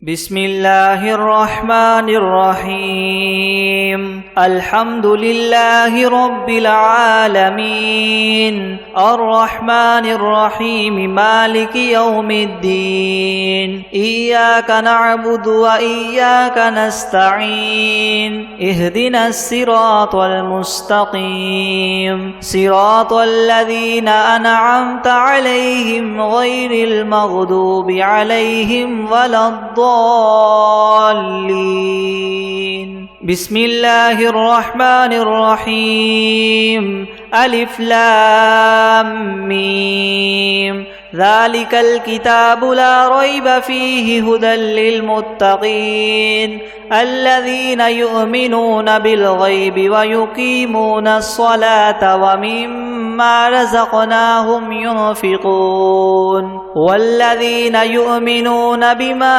بسم الله الرحمن الرحيم الحمد لله رب العالمين الرحمن الرحيم مالك يوم الدين إياك نعبد وإياك نستعين اهدنا الصراط المستقيم صراط الذين أنعمت عليهم غير المغضوب عليهم ولا الضالين. بسم الله الرحمن الرحيم ألف لام ميم ذلك الكتاب لا ريب فيه هدى للمتقين الذين يؤمنون بالغيب ويقيمون الصلاة ومما رزقناهم ينفقون والذين يؤمنون بما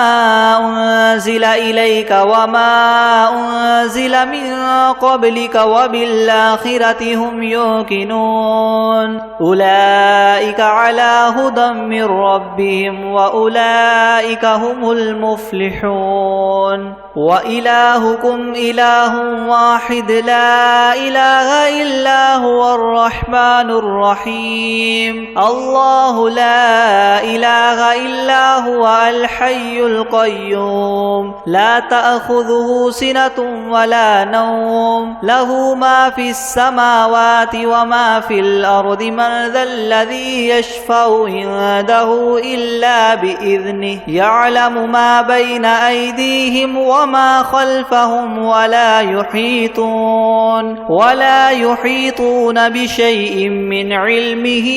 أنزل إليك وما أنزل من قبلك وبالآخرة هم يوقنون أولئك على هدى من ربهم وأولئك هم المفلحون وإلهكم إله واحد لا إله إلا هو الرحمن الرحيم الله لا إله إلا هو الحي القيوم لا تأخذه سنة ولا نوم له ما في السماوات وما في الأرض من ذا الذي يشفع عنده إلا بإذنه يعلم ما بين أيديهم وما خلفهم ولا يحيطون بشيء من علمه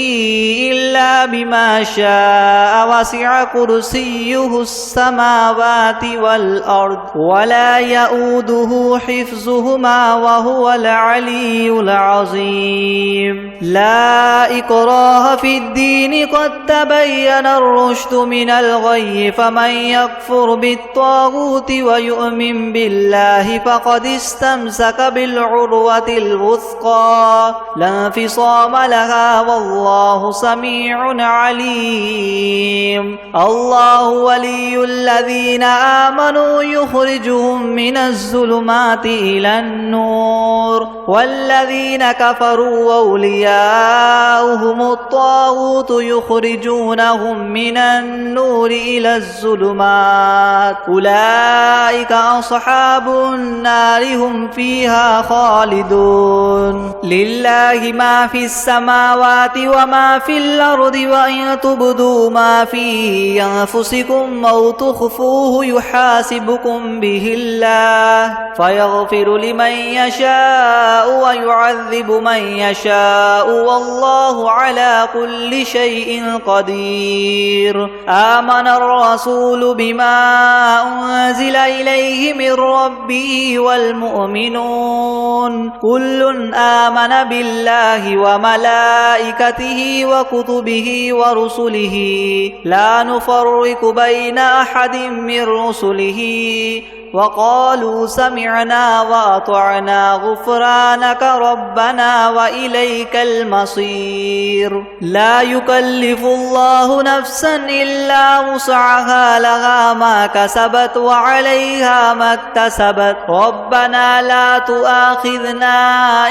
إلا بما شاء وسع كرسيه السماوات والأرض ولا يؤوده حفظهما وهو العلي العظيم لا إكراه في الدين قد تبين الرشد من الغي فمن يكفر بالطاغوت ويؤمن بالله فقد استمسك بالعروة الوثقى لا انفصام لها والله سميع عليم الله ولي الذين آمنوا يخرجهم من الظلمات إلى النور والذين كفروا أولياؤهم الطاغوت يخرجونهم من النور إلى الظلمات أولئك أصحاب النار هم فيها خالدون لله ما في السماوات وما في الأرض وإن تبدوا ما في أنفسكم أو تخفوه يحاسبكم به الله فيغفر لمن يشاء ويعذب من يشاء والله على كل شيء قدير آمن الرسول بما أنزل إليه من ربه والمؤمنون كل آمن بالله وملائكته وكتبه ورسله لا نفرق بين أحد من رسله وقالوا سمعنا وأطعنا غفرانك ربنا وإليك المصير لا يكلف الله نفسا إلا وسعها لها ما كسبت وعليها ما اكتسبت ربنا لا تؤاخذنا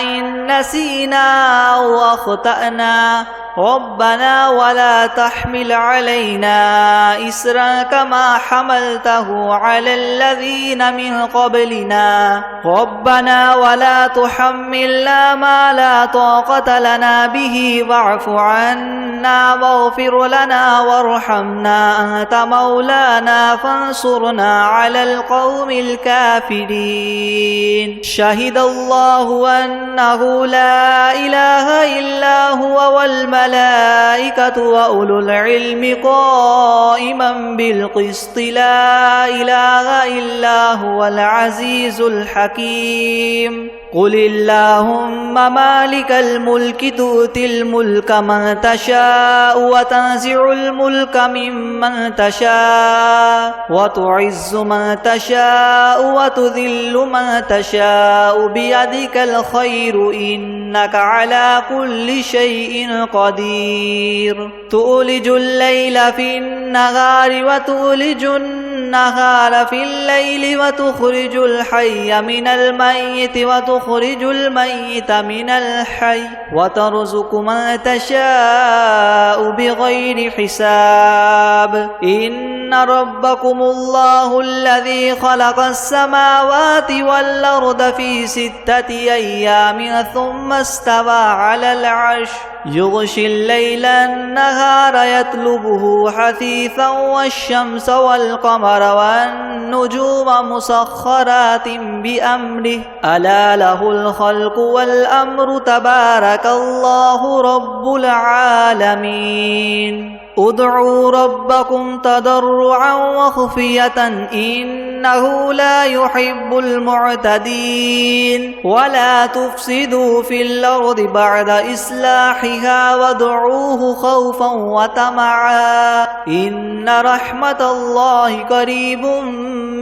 إن نسينا أو أخطأنا ربنا ولا تحمل علينا إسرا كما حملته على الذين من قبلنا ربنا ولا تحملنا ما لا طاقة لنا به واعف عنا واغفر لنا وارحمنا أنت مولانا فانصرنا على القوم الكافرين شهد الله أنه لا إله إلا هو والملائكة وأولو العلم قائما بالقسط لا إله إلا هو العزيز الحكيم قل اللهم مالك الملك تؤتي الملك من تشاء وتنزع الملك ممن تشاء وتعز من تشاء وتذل من تشاء بيدك الخير إنك على كل شيء قدير تولج الليل في النهار وتولج النهار في الليل وتخرج الحي من الميت وتخرج الميت من الحي وترزق من تشاء بغير حساب إن ربكم الله الذي خلق السماوات والأرض في 6 أيام ثم استوى على العرش يغشي الليل النهار يطلبه حثيثا والشمس والقمر والنجوم مسخرات بأمره ألا له الخلق والأمر تبارك الله رب العالمين ادعوا ربكم تضرعا وخفية إنه لا يحب المعتدين ولا تفسدوا في الأرض بعد إصلاحها وادعوه خوفا وطمعا إن رحمة الله قريب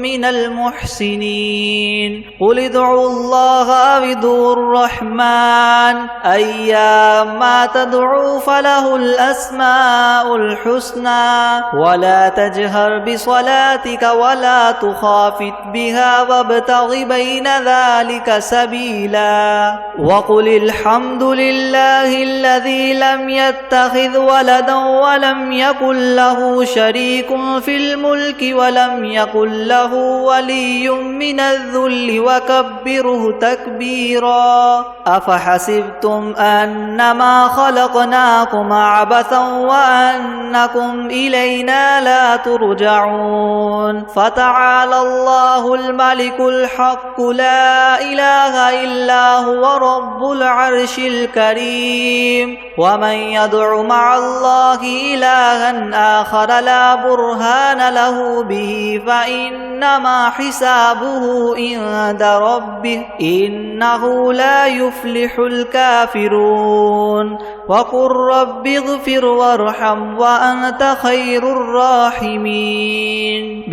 من المحسنين قل ادعوا الله أو ادعوا الرحمن أيما تدعوا فله الأسماء الحسنى ولا تجهر بصلاتك ولا تخافت بها وابتغ بين ذلك سبيلا وقل الحمد لله الذي لم يتخذ ولدا ولم يكن له شريك في الملك ولم يكن له ولي من الذل وكبره تكبيرا أفحسبتم أنما خلقناكم عبثا وأنكم إلينا لا ترجعون فتعالى الله الملك الحق لا إله إلا هو رب العرش الكريم ومن يدع مع الله إلها آخر لا برهان له به فإنما حسابه عند ربه إنه لا يفلح الكافرون وقل رب اغفر وارحم وأنت خير الراحمين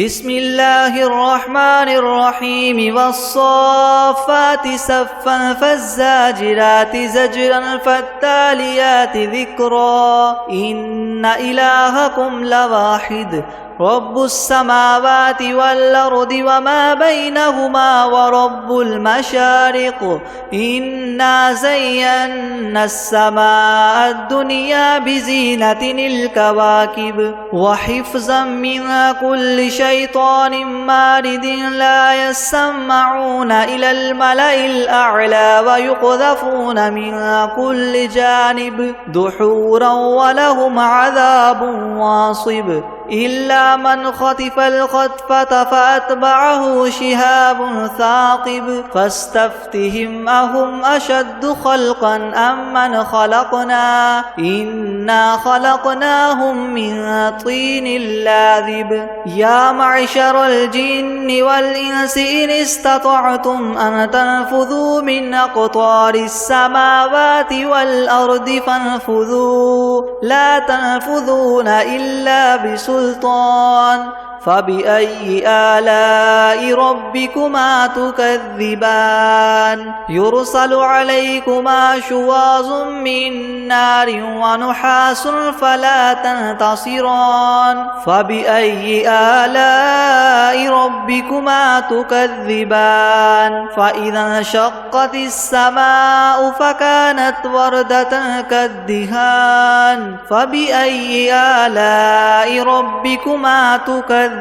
بسم الله الرحمن الرحيم والصافات صفا فالزاجرات زجرا فالتاليات ذكرا إن إلهكم لواحد رب السماوات والأرض وما بينهما ورب المشارق إنا زينا السماء الدنيا بزينة الكواكب وحفظا من كل شيطان مارد لا يسمعون إلى الملأ الأعلى ويقذفون من كل جانب دحورا ولهم عذاب واصب إلا من خطف الخطفة فأتبعه شهاب ثاقب فاستفتهم أهم أشد خلقا أم من خلقنا إنا خلقناهم من طين لاذب يا معشر الجن والإنس إن استطعتم أن تنفذوا من أقطار السماوات والأرض فانفذوا لا تنفذون إلا بسلطان فبأي آلاء ربكما تكذبان يرسل عليكما شواظ من نار ونحاس فلا تنتصران فبأي آلاء ربكما تكذبان فإذا انشقت السماء فكانت وردة كالدهان فبأي آلاء ربكما تكذبان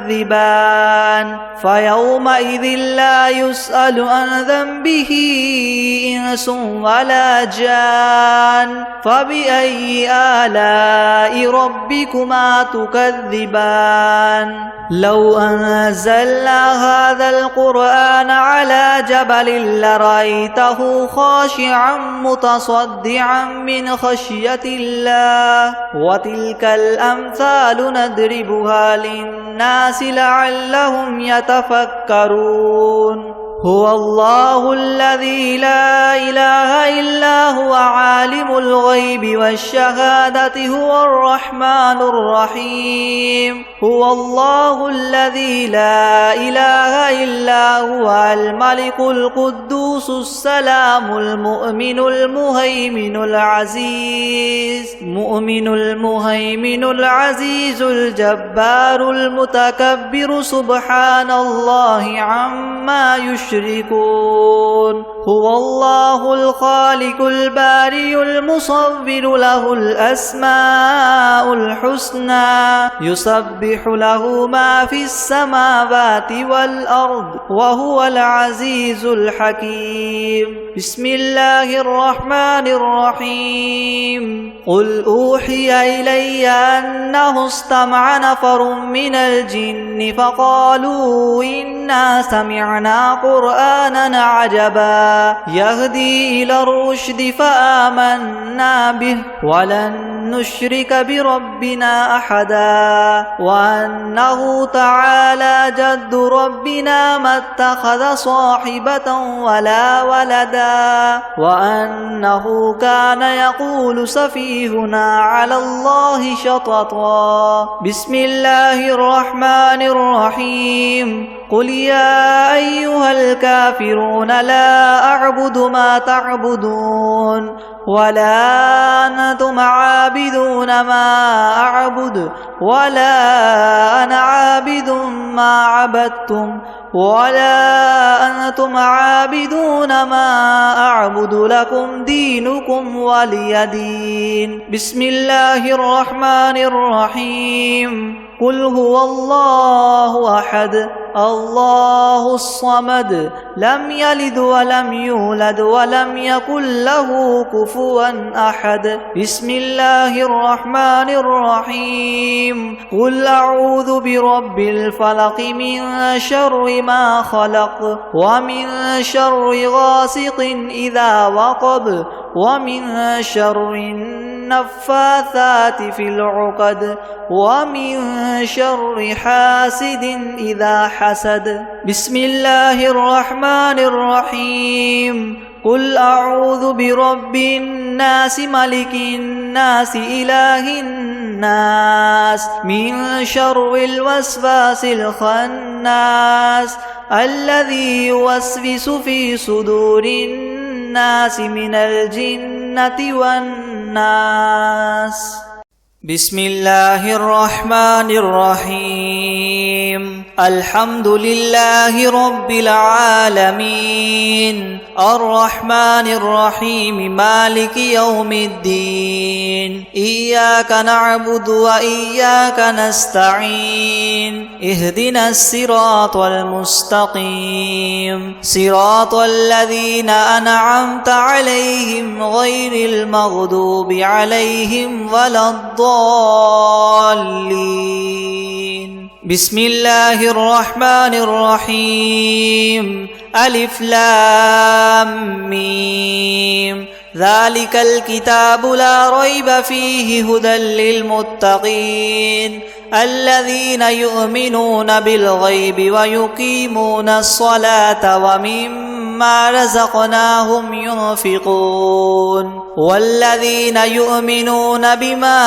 فيومئذ لا يسأل عن ذنبه إنس ولا جان فبأي آلاء ربكما تكذبان لو أنزلنا هذا القرآن على جبل لرأيته خاشعا متصدعا من خشية الله وتلك الأمثال نضربها للناس لعلهم يتفكرون هو الله الذي لا إله إلا هو عالم الغيب والشهادة هو الرحمن الرحيم هو الله الذي لا إله إلا هو الملك القدوس السلام المؤمن المهيمن العزيز الجبار المتكبر سبحان الله عما يشركون هو الله الخالق البارئ المصور له الأسماء الحسنى يسبح له ما في السماوات والأرض وهو العزيز الحكيم بسم الله الرحمن الرحيم قل أوحي إلي أنه استمع نفر من الجن فقالوا إنا سمعنا قرآنا عجبا يهدي إلى الرشد فآمنا به ولن نشرك بربنا أحدا وأنه تعالى جد ربنا ما اتخذ صاحبة ولا ولدا وأنه كان يقول سفيهنا على الله شططا بسم الله الرحمن الرحيم قل يا أيها الكافرون لا أعبد ما تعبدون ولا أنتم عابدون ما أعبد ولا أنا عابد ما عبدتم ولا أنتم عابدون ما أعبد لكم دينكم ولي دين بسم الله الرحمن الرحيم قل هو الله أحد الله الصمد لم يلد ولم يولد ولم يكن له كفوا أحد بسم الله الرحمن الرحيم قل أعوذ برب الفلق من شر ما خلق ومن شر غاسق إذا وقب ومن شر النفاثات في العقد ومن شر حاسد إذا حسد بسم الله الرحمن الرحيم قل أعوذ برب الناس ملك الناس إله الناس من شر الوسواس الخناس الذي يوسوس في صدور الناس من الجنة والناس بسم الله الرحمن الرحيم الحمد لله رب العالمين الرحمن الرحيم مالك يوم الدين إياك نعبد وإياك نستعين اهدنا الصراط المستقيم صراط الذين أنعمت عليهم غير المغضوب عليهم ولا الضالين بسم الله الرحمن الرحيم ألف لام ميم ذلك الكتاب لا ريب فيه هدى للمتقين الذين يؤمنون بالغيب ويقيمون الصلاة ومما رزقناهم ينفقون والذين يؤمنون بما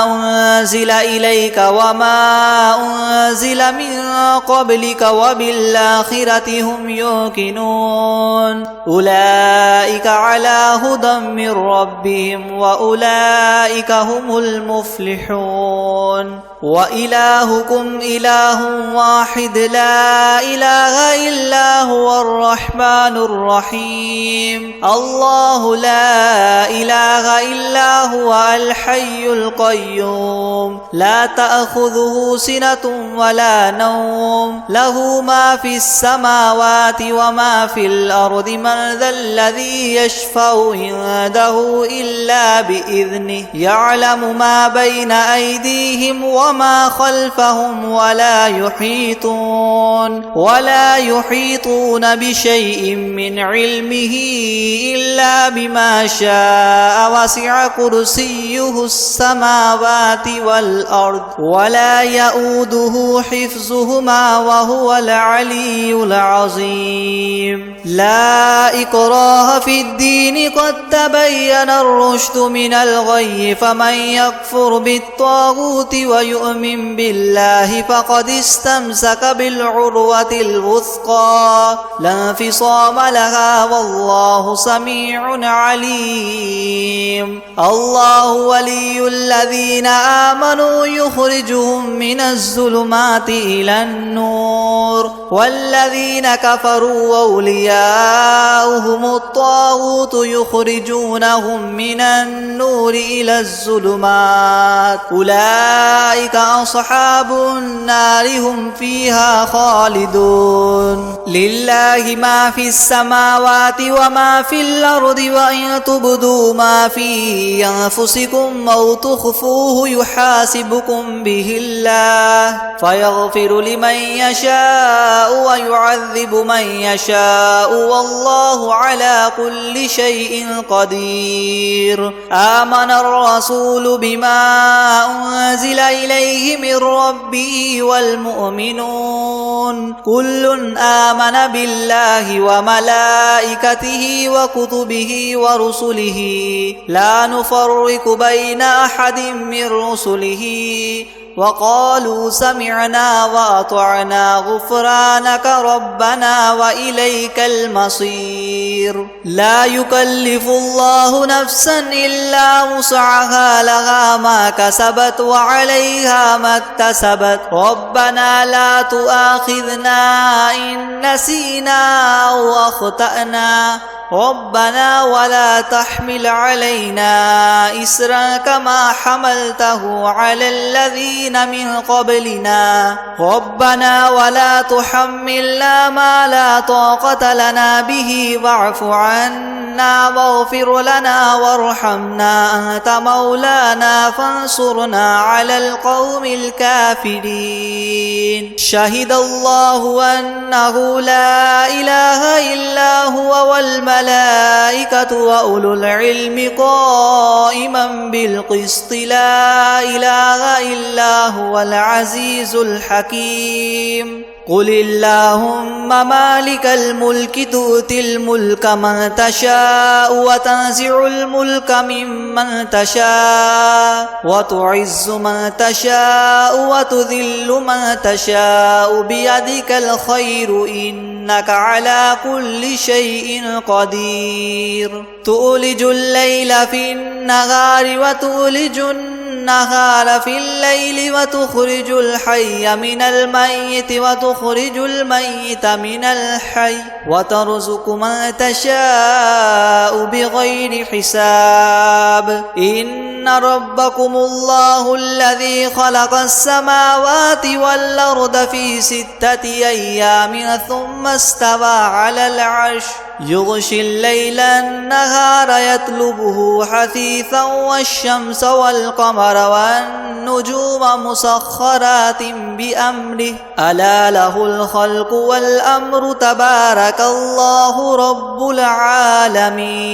أنزل إليك وما أنزل من قبلك وبالآخرة هم يوقنون أولئك على هدى من ربهم وأولئك هم المفلحون وإلهكم إله واحد لا إله إلا هو الرحمن الرحيم الله لا إله إلا هو الحي القيوم لا تأخذه سنة ولا نوم له ما في السماوات وما في الأرض من ذا الذي يشفع عنده إلا بإذنه يعلم ما بين أيديهم وما خلفهم ولا يحيطون بشيء من علمه إلا بما شاء وسع كرسيه السماوات والأرض ولا يؤوده حفظهما وهو العلي العظيم لا إكراه في الدين قد تبين الرشد من الغي فمن يكفر بالطاغوت ويؤمن بالله فقد استمسك بالعروة الوثقى لا انفصام لها والله سميع عليم الله ولي الذين آمنوا يخرجهم من الظلمات إلى النور والذين كفروا أولياؤهم الطاغوت يخرجونهم من النور إلى الظلمات أولئك أصحاب النار هم فيها خالدون لله ما في السماوات وما في الأرض وإن تبدوا ما في أنفسكم أو تخفوه يحاسبكم به الله فيغفر لمن يشاء ويعذب من يشاء والله على كل شيء قدير آمن الرسول بما أنزل إليه من ربه والمؤمنون كل آمن بالله وملائكته وكتبه ورسله لا نفرق بين أحد من رسله وقالوا سمعنا وأطعنا غفرانك ربنا وإليك المصير لا يكلف الله نفسا إلا وسعها لها ما كسبت وعليها ما اكتسبت ربنا لا تؤاخذنا إن نسينا أو أخطأنا ربنا ولا تحمل علينا إسرا كما حملته على الذين من قبلنا ربنا ولا تحملنا ما لا طاقة لنا به واعف عنا واغفر لنا وارحمنا أنت مولانا فانصرنا على القوم الكافرين شهد الله أنه لا إله إلا هو والملائكة وأولو العلم قائما بالقسط لا إله إلا هو العزيز الحكيم قل اللهم مالك الملك تؤتي الملك من تشاء وتنزع الملك ممن تشاء وتعز من تشاء وتذل من تشاء بيدك الخير إنك على كل شيء قدير تولج الليل في النهار وتولج النهار في الليل وتخرج الحي من الميت وتخرج الميت من الحي وترزق من تشاء بغير حساب إن ربكم الله الذي خلق السماوات والأرض في 6 أيام ثم استوى على العرش يغشي الليل النهار يطلبه حثيثا والشمس والقمر والنجوم مسخرات بأمره ألا له الخلق والأمر تبارك الله رب العالمين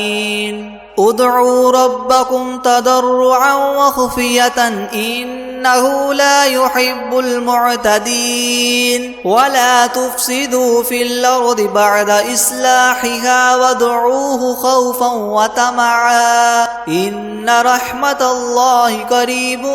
ادعوا ربكم تضرعا وخفية إنه لا يحب المعتدين ولا تفسدوا في الأرض بعد إصلاحها وادعوه خوفا وطمعا إن رحمة الله قريب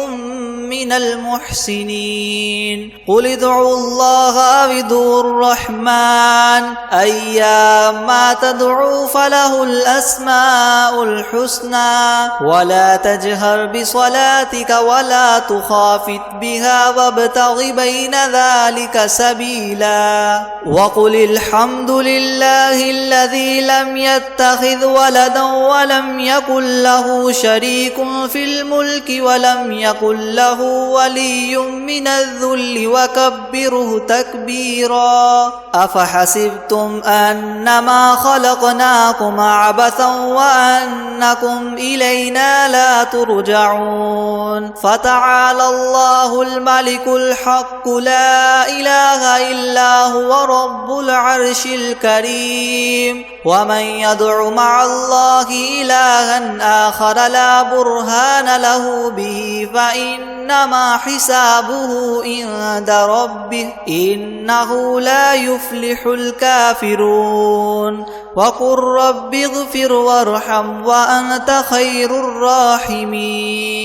من المحسنين قل ادعوا الله أو ادعوا الرحمن أيما تدعوا فله الأسماء الحسنى ولا تجهر بصلاتك ولا تخافت بها وابتغ بين ذلك سبيلا وقل الحمد لله الذي لم يتخذ ولدا ولم يكن له شريك في الملك ولم يكن له له ولي من الذل وكبره تكبيرا أفحسبتم أنما خلقناكم عبثا وأنكم إلينا لا ترجعون فتعالى الله الملك الحق لا إله إلا هو رب العرش الكريم ومن يدع مع الله إلها آخر لا برهان له به فإنما حسابه عند ربه إنه لا يفلح الكافرون وقل رب اغفر وارحم وأنت خير الراحمين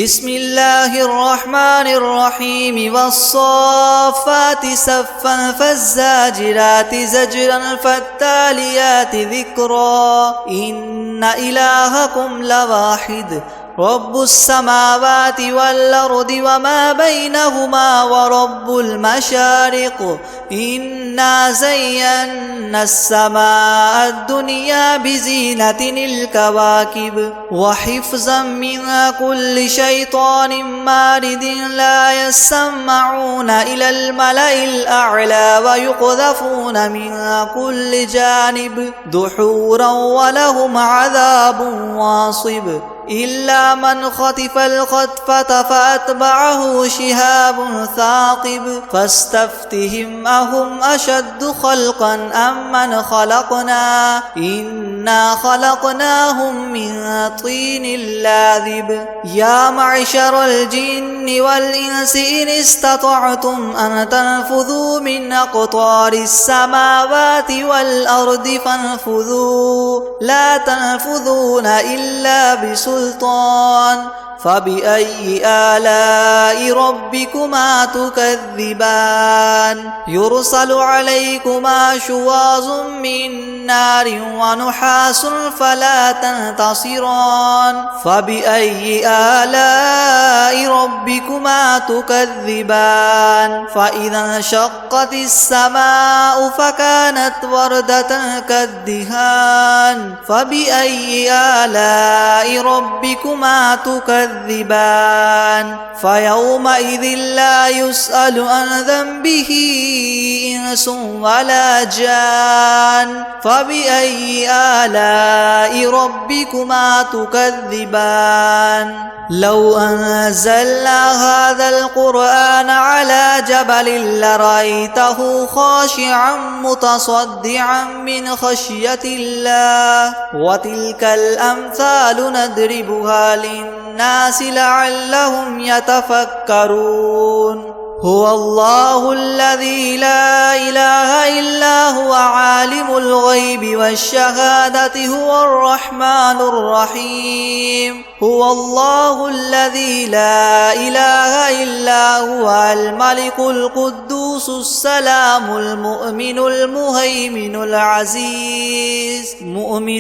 بسم الله الرحمن الرحيم والصافات صفا فالزاجرات زجرا فالتاليات ذكرا إن إلهكم لواحد رب السماوات والأرض وما بينهما ورب المشارق إنا زينا السماء الدنيا بزينة الكواكب وحفظا من كل شيطان مارد لا يسمعون إلى الملأ الأعلى ويقذفون من كل جانب دحورا ولهم عذاب واصب إلا من خطف الخطفة فأتبعه شهاب ثاقب فاستفتهم أهم أشد خلقا أم من خلقنا إنا خلقناهم من طين لاذب يا معشر الجن والإنس إن استطعتم أن تنفذوا من أقطار السماوات والأرض فانفذوا لا تنفذون إلا بسلطان فبأي آلاء ربكما تكذبان يرسل عليكما شواظ من نار ونحاس فلا تنتصران فبأي آلاء ربكما تكذبان فإذا انشقت السماء فكانت وردة كالدهان فبأي آلاء ربكما تكذبان فيومئذ لا يسأل عن ذنبه إنس ولا جان فبأي آلاء ربكما تكذبان لو أنزلنا هذا القرآن على جبل لرأيته خاشعا متصدعا من خشية الله وتلك الأمثال نضربها للناس لعلهم يتفكرون هو الله الذي لا إله إلا هو عالم الغيب والشهادة هو الرحمن الرحيم هو الله الذي لا إله إلا هو الملك القدوس السلام المؤمن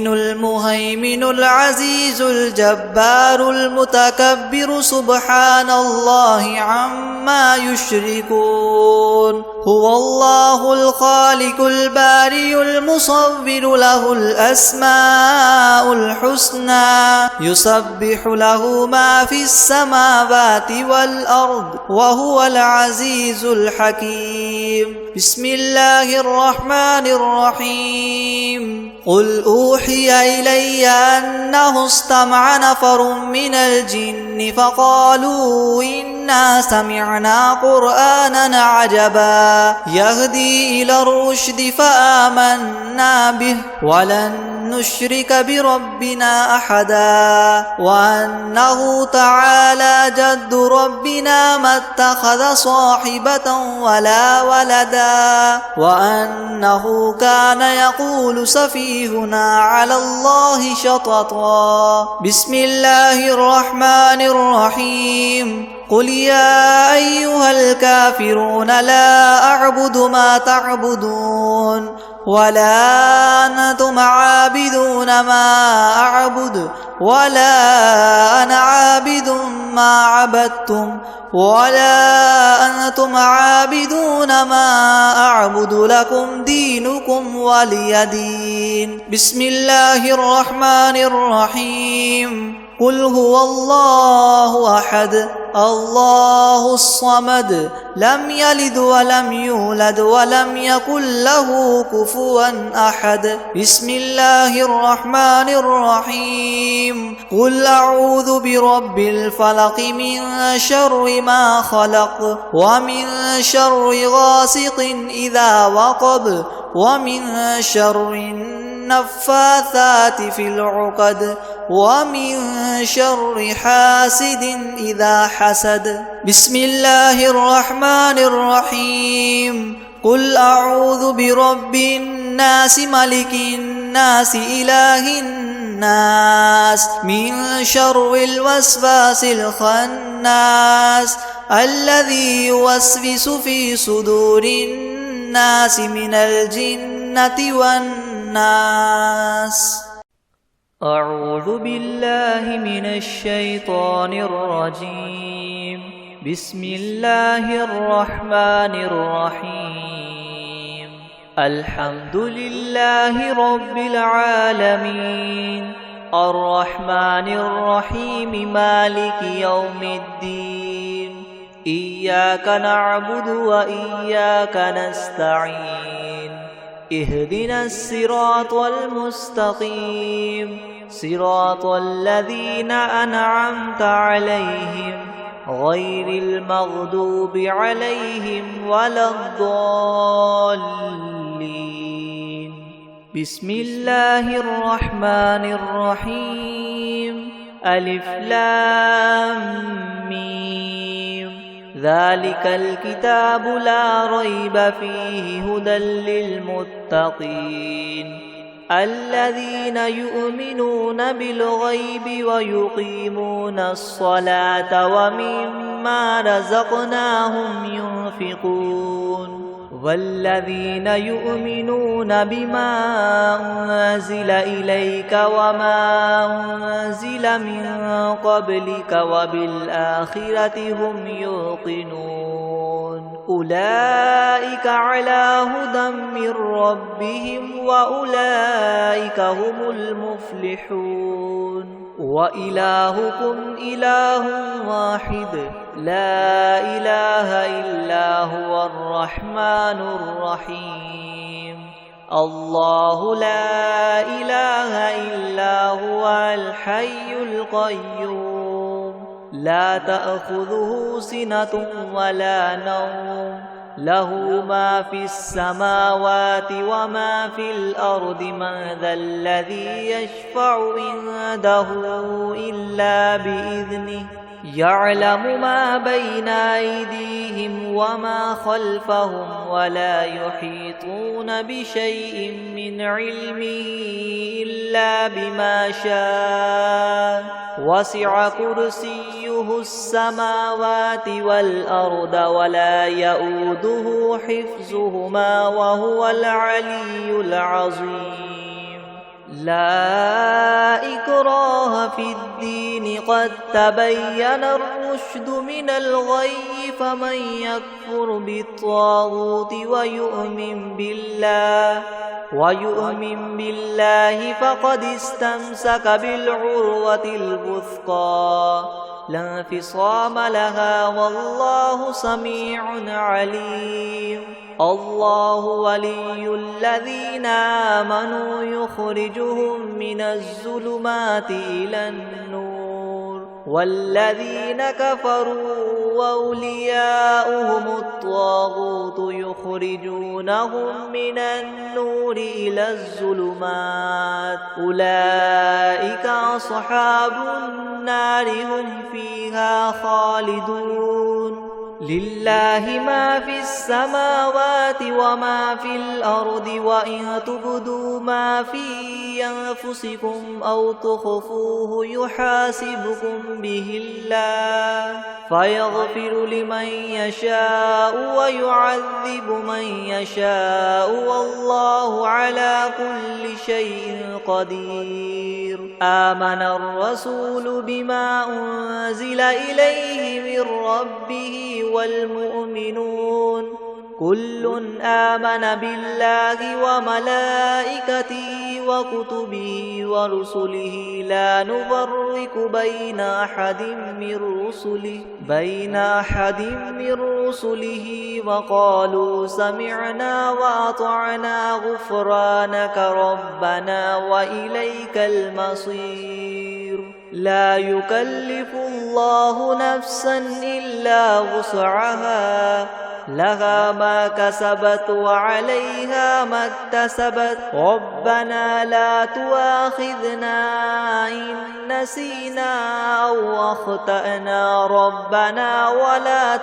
المهيمن العزيز الجبار المتكبر سبحان الله عما يشركون هو الله الخالق البارئ المصور له الأسماء الحسنى يسبح له ما في السماوات والأرض وهو العزيز الحكيم بسم الله الرحمن الرحيم قل أوحي إلي أنه استمع نفر من الجن فقالوا إنا سمعنا قرآنا عجبا يهدي إلى الرشد فآمنا به ولن نشرك بربنا أحدا وأنه تعالى جد ربنا ما اتخذ صاحبة ولا ولدا وأنه كان يقول سفيهنا على الله شططا بسم الله الرحمن الرحيم قل يا أيها الكافرون لا أعبد ما تعبدون ولا أنتم عابدون ما أعبد ولا أنا عابد ما عبدتم ولا أنتم عابدون ما أعبد لكم دينكم ولي دين بسم الله الرحمن الرحيم قل هو الله أحد الله الصمد لم يلد ولم يولد ولم يكن له كفوا أحد بسم الله الرحمن الرحيم قل أعوذ برب الفلق من شر ما خلق ومن شر غاسق إذا وقب ومن شر النفاثات في العقد ومن شر حاسد إذا حسد بسم الله الرحمن الرحيم قل أعوذ برب الناس ملك الناس إله الناس من شر الوسواس الخناس الذي يوسوس في صدور الناس من الجنة والناس. أعوذ بالله من الشيطان الرجيم. بسم الله الرحمن الرحيم. الحمد لله رب العالمين الرحمن الرحيم مالك يوم الدين إياك نعبد وإياك نستعين اهدنا الصراط المستقيم صراط الذين أنعمت عليهم غير المغضوب عليهم ولا الضالين. بسم الله الرحمن الرحيم. ألف لام ميم ذلك الكتاب لا ريب فيه هدى للمتقين الذين يؤمنون بالغيب ويقيمون الصلاة ومما رزقناهم ينفقون والذين يؤمنون بما أنزل إليك وما أنزل من قبلك وبالآخرة هم يوقنون أولئك على هدى من ربهم وأولئك هم المفلحون. وإلهكم إله واحد لا إله إلا هو الرحمن الرحيم. الله لا إله إلا هو الحي القيوم لا تأخذه سنة ولا نوم له ما في السماوات وما في الأرض من ذا الذي يشفع عنده إلا بإذنه يعلم ما بين أيديهم وما خلفهم ولا يحيطون بشيء من علمه إلا بما شاء وسع كرسيه السماوات والأرض ولا يؤوده حفظهما وهو العلي العظيم. لا إكراه في الدين قد تبين الرشد من الغي فمن يكفر بالطاغوت ويؤمن بالله فقد استمسك بالعروة الوثقى لا انفصام لها والله سميع عليم. الله ولي الذين آمنوا يخرجهم من الظلمات إلى النور والذين كفروا وأولياؤهم الطاغوت يخرجونهم من النور إلى الظلمات أولئك أصحاب النار هم فيها خالدون. لله ما في السماوات وما في الأرض وإن تبدوا ما في أنفسكم أو تخفوه يحاسبكم به الله فيغفر لمن يشاء ويعذب من يشاء والله على كل شيء قدير. آمن الرسول بما أنزل إليه من ربه والمؤمنون كل آمن بالله وملائكته وكتبه ورسله لا نفرق بين أحد من رسله وقالوا سمعنا وأطعنا غفرانك ربنا وإليك المصير لا يكلف الله نفسا إلا وسعها لها ما كسبت وعليها ما اكتسبت ربنا لا تؤاخذنا إن نسينا أو أخطأنا ربنا ولا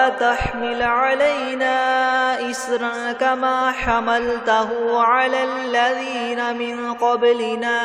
تحمل علينا إسرا كما حملته على الذين من قبلنا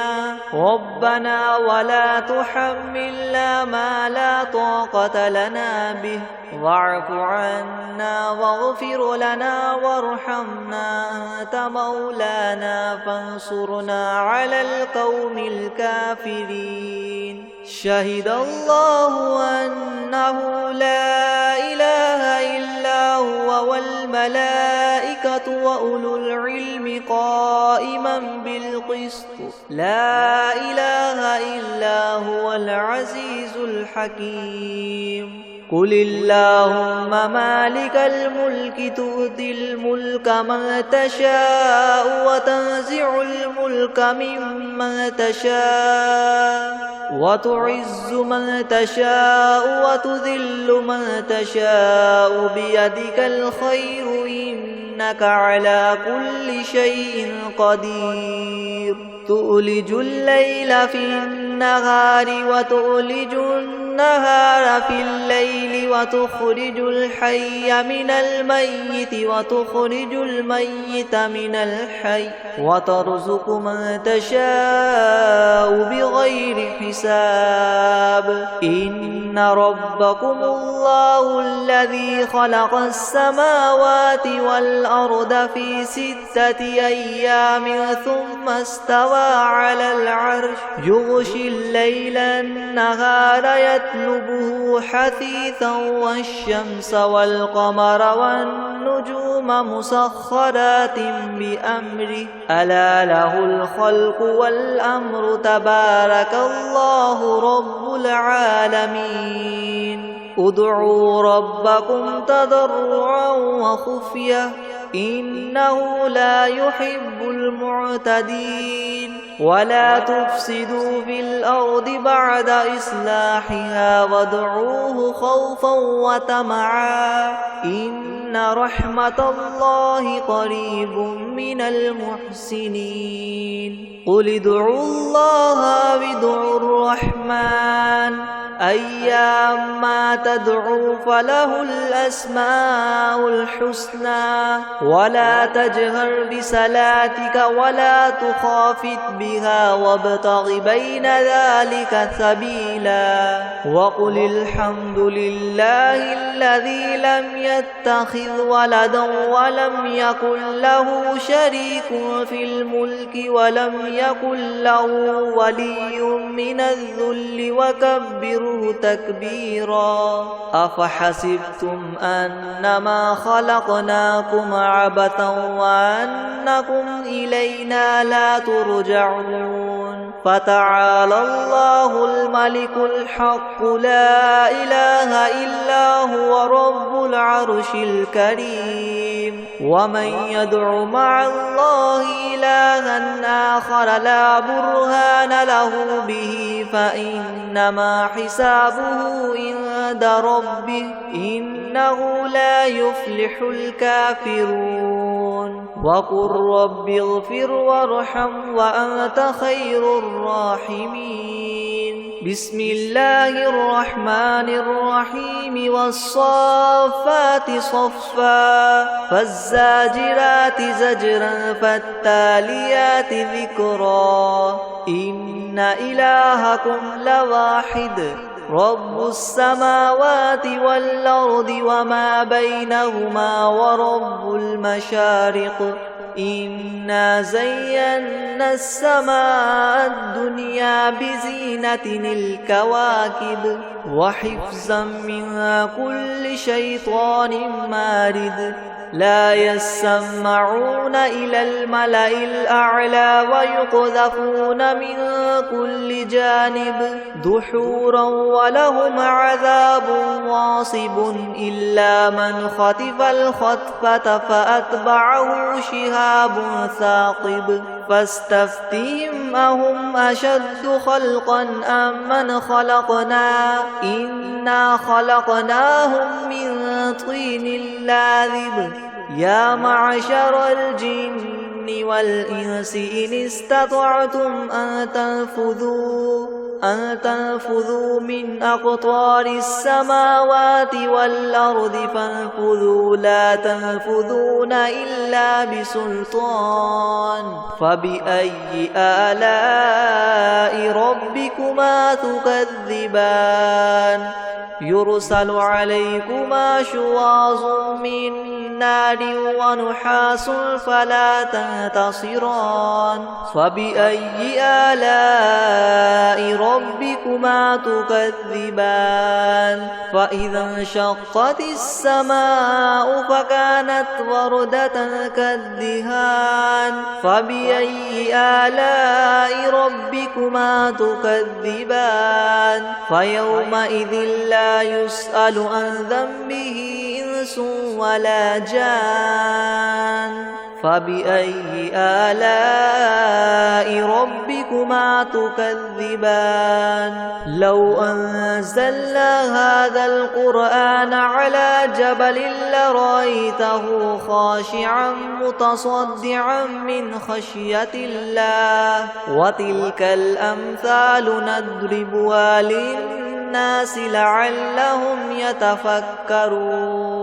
ربنا ولا تحملنا ما لا طاقة لنا به واعف عنا واغفر لنا وارحمنا أنت مولانا فانصرنا على القوم الكافرين شهد الله أنه لا إله إلا هو والملائكة وأولو العلم قائما بالقسط لا إله إلا هو العزيز الحكيم قل اللهم مالك الملك تؤتي الملك من تشاء وتنزع الملك ممن تشاء وتعز من تشاء وتذل من تشاء بيدك الخير إنك على كل شيء قدير تؤلج الليل في النهار وتؤلج النهار في الليل وتخرج الحي من الميت وتخرج الميت من الحي وترزق من تشاء بغير حساب إن ربكم الله الذي خلق السماوات والأرض في 6 أيام ثم استوى على العرش يغشي الليل النهار يطلبه حثيثا والشمس والقمر والنجوم مسخرات بأمره ألا له الخلق والأمر تبارك الله رب العالمين ادعوا ربكم تضرعا وخفية إنه لا يحب المعتدين ولا تفسدوا في الأرض بعد إصلاحها وادعوه خوفا وطمعا إن رحمة الله قريب من المحسنين قل ادعوا الله وادعوا الرحمن أيما تدعوا فله الأسماء الحسنى ولا تجهر بصلاتك ولا تخافت بها وابتغ بين ذلك سبيلا وقل الحمد لله الذي لم يتخذ ولدا ولم يكن له شريك في الملك ولم يكن له ولي من الذل وكبره تكبيرا أفحسبتم أنما خلقناكم عبثا وأنكم إلينا لا ترجعون فتعالى الله الملك الحق لا إله إلا هو رب العرش الكريم ومن يدع مع الله إلها آخر لا برهان له به فإنما حسابه عند ربه إنه لا يفلح الكافرون وقل رب اغفر وارحم وأنت خير الراحمين بسم الله الرحمن الرحيم والصافات صفا فالزاجرات زجرا فالتاليات ذكرا إن إلهكم لواحد رب السماوات والأرض وما بينهما ورب المشارق إنا زينا السماء الدنيا بزينة الكواكب وحفظا من كل شيطان مارد لا يسمعون إلى الملأ الأعلى ويقذفون من كل جانب دحورا ولهم عذاب واصب إلا من خطف الخطفة فأتبعه شهاب ثاقب فاستفتهم أهم أشد خلقا أم من خلقنا إنا خلقناهم من طين لاذب يا معشر الجن والإنس إن استطعتم أن تنفذوا من أقطار السماوات والأرض فانفذوا لا تنفذون إلا بسلطان فبأي آلاء ربكما تكذبان يرسل عليكما شواظ من نار ونحاس فلا تنتصران فبأي آلاء ربكما تكذبان فإذا انشقت السماء فكانت وردة كالدهان فبأي آلاء ربكما تكذبان فيومئذ لا يسأل عن ذنبه إنس ولا جان فبأي آلاء ربكما تكذبان لو أنزلنا هذا القرآن على جبل لرأيته خاشعا متصدعا من خشية الله وتلك الأمثال نضربها للناس لعلهم يتفكرون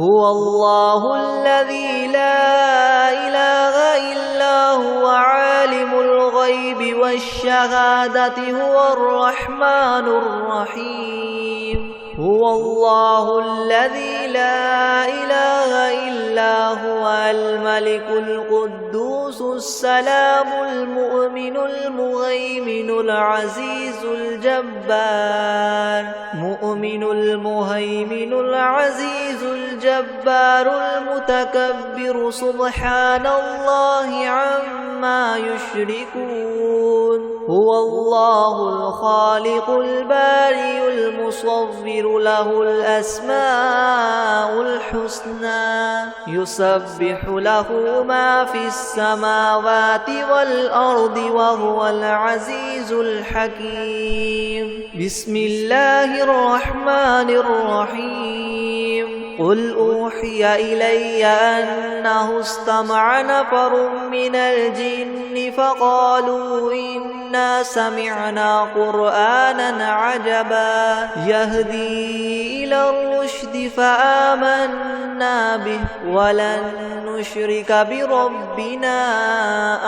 هو الله الذي لا إله إلا هو عالم الغيب والشهادة هو الرحمن الرحيم هو الله الذي لا إله إلا هو الملك القدوس السلام المؤمن المهيمن العزيز الجبار مؤمن المهيمن العزيز الجبار المتكبر سبحان الله عما يشركون هو الله الخالق البارئ المصور له الأسماء الحسنى يسبح له ما في السماوات والأرض وهو العزيز الحكيم بسم الله الرحمن الرحيم قل أوحي إلي أنه استمع نفر من الجن فقالوا إنا سمعنا قرآنا عجبا يهدي إلى الرشد فآمنا به ولن نشرك بربنا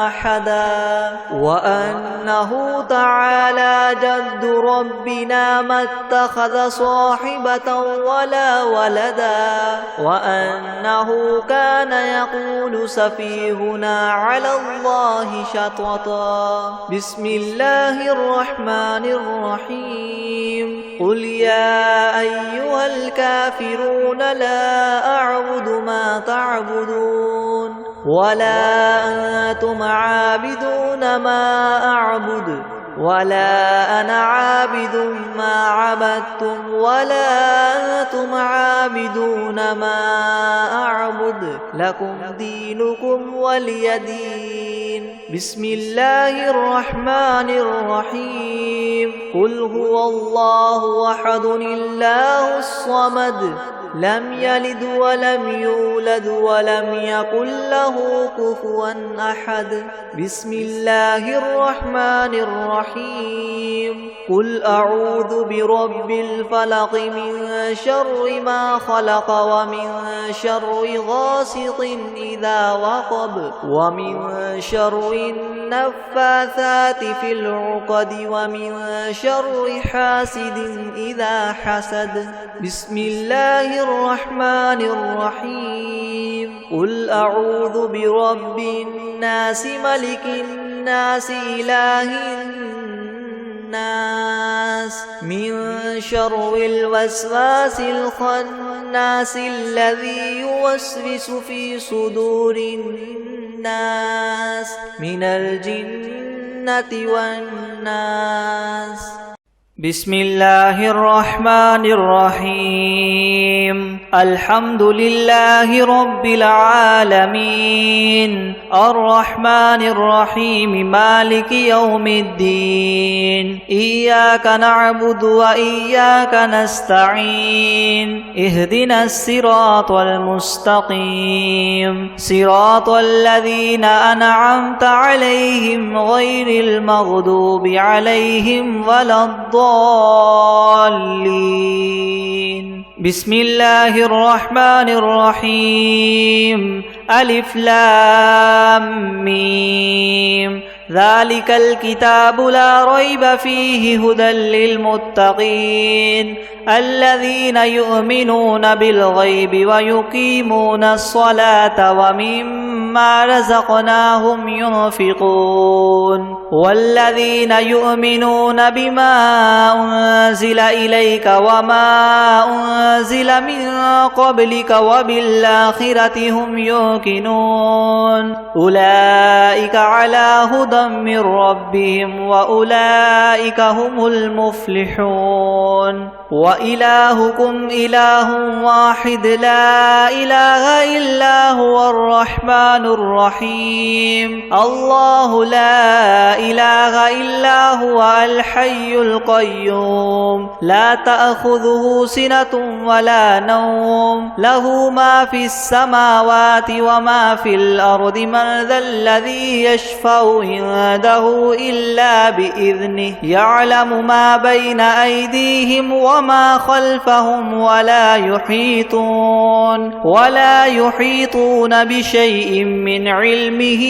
أحدا وأنه تعالى جد ربنا ما اتخذ صاحبة ولا ولدا وأنه كان يقول سفيهنا على الله شططا بسم الله الرحمن الرحيم قل يا أيها الكافرون لا أعبد ما تعبدون ولا أنتم عابدون ما أعبد ولا أنا عابد ما عبدتم ولا أنتم عابدون ما أعبد لكم دينكم ولي دين بسم الله الرحمن الرحيم قل هو الله أحد الله الصمد لم يلد ولم يولد ولم يكن له كفوا أحد بسم الله الرحمن الرحيم قل أعوذ برب الفلق من شر ما خلق ومن شر غاسق إذا وقب ومن شر النفاثات في العقد ومن شر حاسد إذا حسد بسم الله الرحمن الرحيم قل أعوذ برب الناس ملك الناس إله الناس الناس من شر الوسواس الخناس الذي يوسوس في صدور الناس من الجنة والناس. بسم الله الرحمن الرحيم. الحمد لله رب العالمين الرحمن الرحيم مالك يوم الدين. إياك نعبد وإياك نستعين. اهدنا الصراط المستقيم صراط الذين أنعمت عليهم غير المغضوب عليهم ولا الضالين. بسم الله الرحمن الرحيم. ألف لام ميم. ذلك الكتاب لا ريب فيه هدى للمتقين الذين يؤمنون بالغيب ويقيمون الصلاة ومما رزقناهم ينفقون والذين يؤمنون بما أنزل إليك وما أنزل من قبلك وبالآخرة هم يوقنون أولئك على هدى من ربهم وأولئك هم المفلحون. وإلهكم إله واحد لا إله إلا هو الرحمن الرحيم. الله لا إله إلا هو الحي القيوم لا تأخذه سنة ولا نوم له ما في السماوات وما في الأرض. من ذا الذي يشفع عنده إلا بإذنه يعلم ما بين أيديهم وما خلفهم ولا يحيطون بشيء من علمه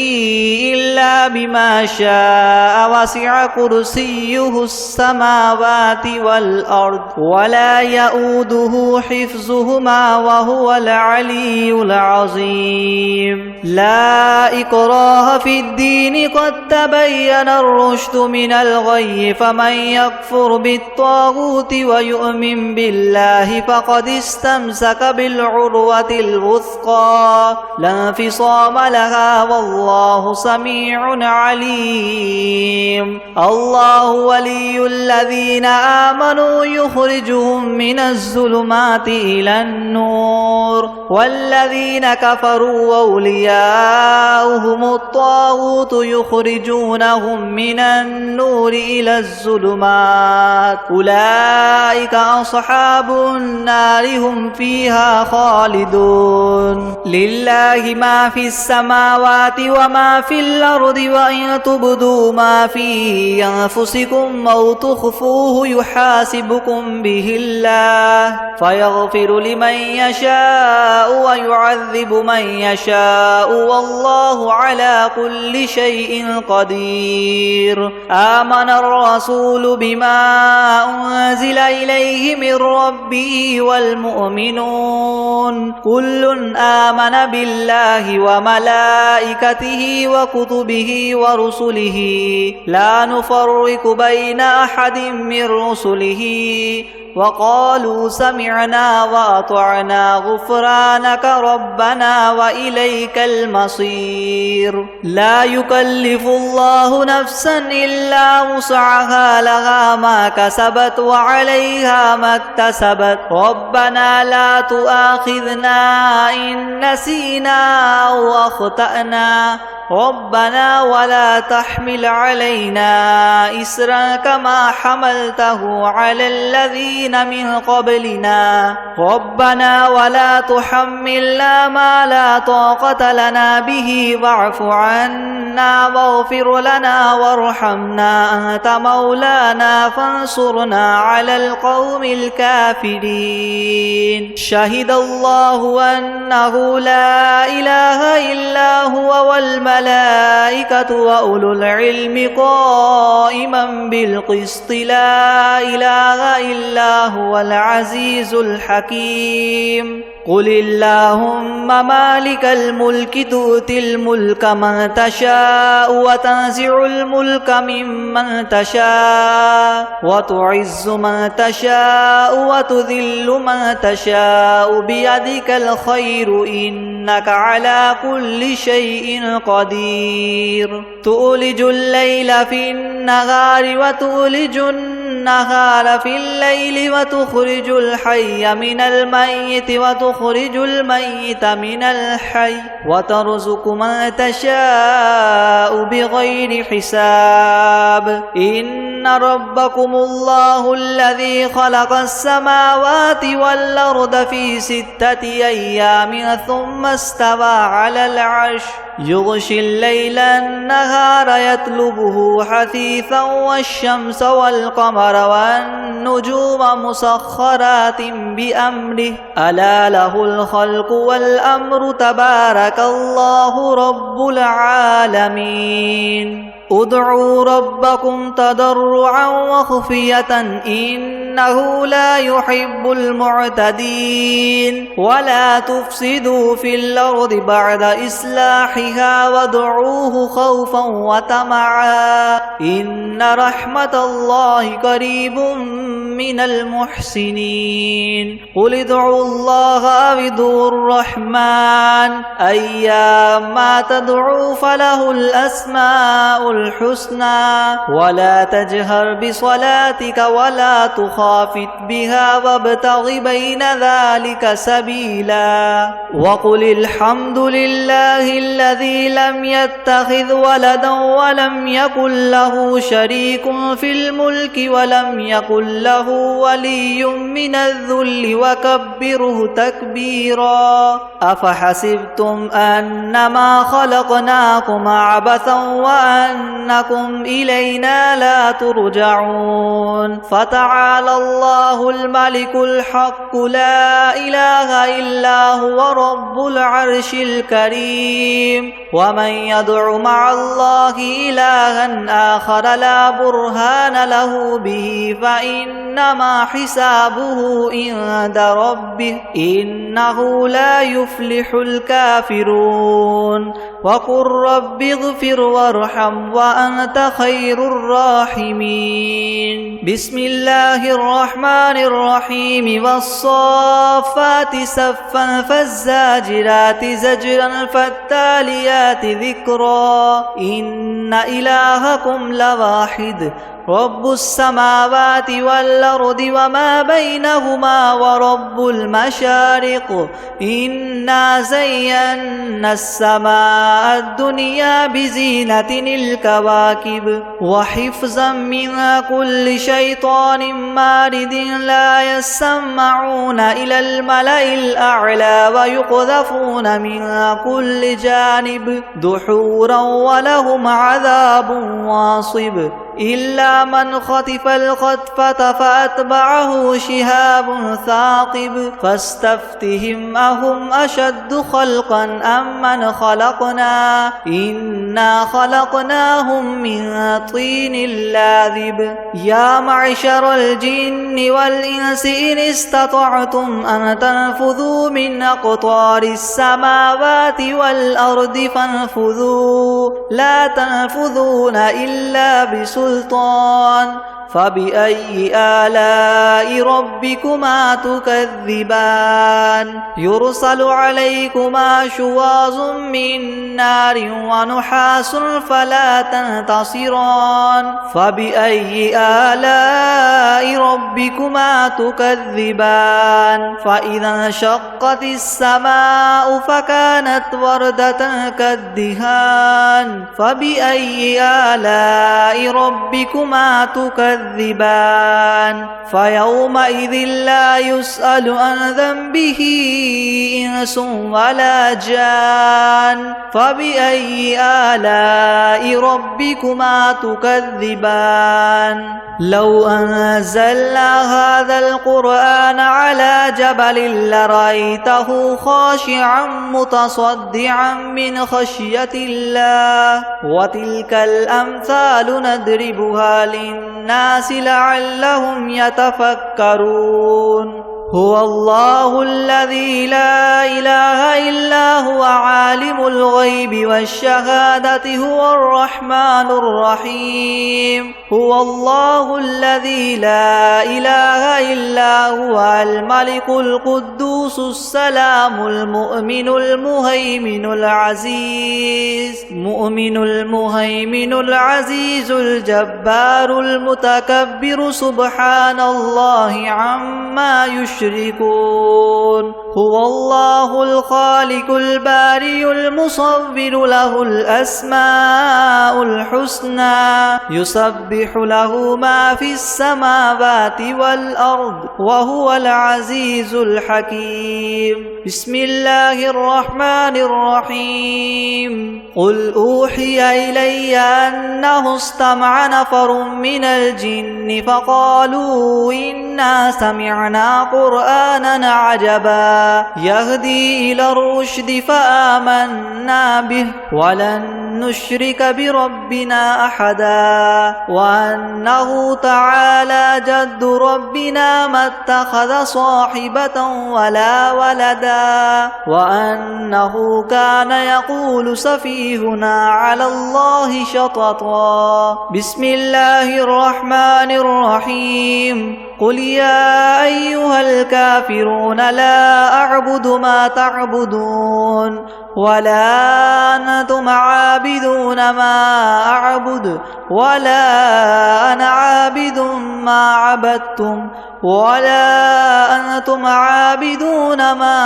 إلا بما شاء. وسع كرسيه السماوات والأرض ولا يؤوده حفظهما وهو العلي العظيم. لا إكراه في الدين قد تبين الرشد من الغي. فمن يكفر بالطاغوت ويؤمن بالله فقد استمسك بالعروة الوثقى لا انفصام لها والله سميع عليم. الله ولي الذين آمنوا يخرجهم من الظلمات إلى النور والذين كفروا أولياؤهم الطاغوت يخرجونهم من النور إلى الظلمات أولئك أصحاب النار هم فيها خالدون. لله ما في السماوات وما في الأرض وإن تبدوا ما في أنفسكم أو تخفوه يحاسبكم به الله فيغفر لمن يشاء ويعذب من يشاء والله على كل شيء قدير. آمن الرسول بما أنزل إليه من ربه والمؤمنون كل آمن بالله وملائكته وكتبه ورسله لا نفرق بين أحد من رسله وقالوا سمعنا وأطعنا غفرانك ربنا وإليك المصير. لا يكلف الله نفسا إلا وسعها لها ما كسبت وعليها ما اكتسبت. ربنا لا تؤاخذنا إن نسينا أو أخطأنا ربنا ولا تحمل علينا إسرا كما حملته على الذين من قبلنا ربنا ولا تحملنا ما لا طاقة لنا به واعف عنا واغفر لنا وارحمنا أنت مولانا فانصرنا على القوم الكافرين. شهد الله أنه لا إله إلا هو والملائكة وأولو العلم قائما بالقسط لا إله إلا هو العزيز الحكيم. قل اللهم مالك الملك تؤتي الملك من تشاء وتنزع الملك ممن تشاء وتعز من تشاء وتذل من تشاء بيدك الخير إنك على كل شيء قدير تولج الليل في النهار وتولج النهار في الليل وتخرج الحي من الميت وتخرج الميت من الحي وترزق من تشاء بغير حساب إن ربكم الله الذي خلق السماوات والأرض في 6 أيام ثم استوى على العرش يغشي الليل النهار يطلبه حثيثا والشمس والقمر والنجوم مسخرات بأمره ألا له الخلق والأمر تبارك الله رب العالمين ادعوا ربكم تضرعا وخفية إنه لا يحب المعتدين ولا تفسدوا في الأرض بعد إصلاحها وادعوه خوفا وطمعا إن رحمة الله قريب من المحسنين قل ادعوا الله أو ادعوا الرحمن أيما تدعوا فله الأسماء الحسنى ولا تجهر بصلاتك ولا تخافت بها وابتغ بين ذلك سبيلا وقل الحمد لله الذي لم يتخذ ولدا ولم يكن له شريك في الملك ولم يكن له ولي من الذل وكبره تكبيرا أفحسبتم أنما خلقناكم عبثا وأنكم إلينا لا ترجعون فتعالى الله الملك الحق لا إله إلا هو رب العرش الكريم ومن يدع مع الله إلها آخر لا برهان له به فإنما حسابه عند ربه إنه لا يفلح الكافرون وقل رب اغفر وارحم وأنت خير الراحمين بسم الله الرحمن الرحيم والصافات صفا فالزاجرات زجرا فالتاليات ذكرا إن إلهكم لواحد رب السماوات والأرض وما بينهما ورب المشارق إنا زينا السماء الدنيا بزينة الكواكب وحفظا من كل شيطان مارد لا يسمعون إلى الملأ الأعلى ويقذفون من كل جانب دحورا ولهم عذاب واصب إلا من خطف الخطفة فأتبعه شهاب ثاقب فاستفتهم أهم أشد خلقا أم من خلقنا إنا خلقناهم من طين لاذب يا معشر الجن والإنس إن استطعتم أن تنفذوا من أقطار السماوات والأرض فانفذوا لا تنفذون إلا بسلطان فبأي آلاء ربكما تكذبان يرسل عليكما شواظ من نار ونحاس فلا تنتصران فبأي آلاء ربكما تكذبان فإذا انشقت السماء فكانت وردة كالدهان فبأي آلاء ربكما تكذبان فيومئذ لا يسأل عن ذنبه إنس ولا جان فبأي آلاء ربكما تكذبان لو أنزلنا هذا القرآن على جبل لرأيته خاشعا متصدعا من خشية الله وتلك الأمثال نضربها للناس لعلهم يتفكرون هو الله الذي لا إله إلا هو عالم الغيب والشهادة هو الرحمن الرحيم هو الله الذي لا إله إلا هو الملك القدوس السلام المؤمن المهيمن العزيز الجبار المتكبر سبحان الله عما يشركون هو الله الخالق البارئ المصور له الأسماء الحسنى يسبح له ما في السماوات والأرض وهو العزيز الحكيم بسم الله الرحمن الرحيم قل أوحي إلي أنه استمع نفر من الجن فقالوا إنا سمعنا قرآنا عجبا يهدي إلى الرشد فآمنا به ولن نشرك بربنا أحدا وأنه تعالى جد ربنا ما اتخذ صاحبة ولا ولدا وأنه كان يقول سفيهنا على الله شططا بسم الله الرحمن الرحيم قل يا أيها الكافرون لا أعبد ما تعبدون ولا أنتم عابدون ما أعبد ولا أنا عابد ما عبدتم ولا أنتم عابدون ما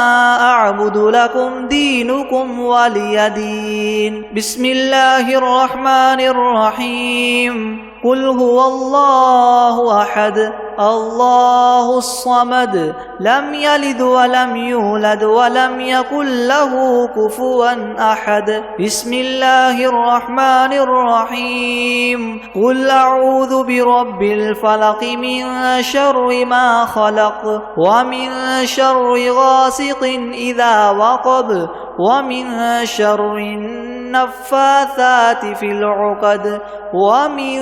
أعبد لكم دينكم ولي دين بسم الله الرحمن الرحيم قل هو الله أحد الله الصمد لم يلد ولم يولد ولم يكن له كفوا أحد بسم الله الرحمن الرحيم قل أعوذ برب الفلق من شر ما خلق ومن شر غاسق إذا وقب ومن شر النفاثات في العقد ومن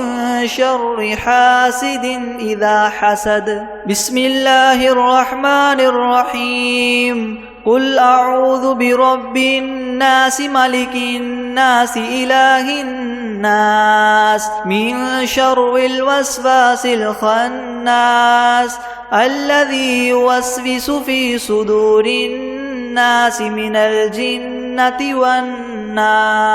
شر حاسد إذا حسد بسم الله الرحمن الرحيم قل أعوذ برب الناس ملك الناس إله الناس من شر الوسواس الخناس الذي يوسوس في صدور الناس من الجنة والناس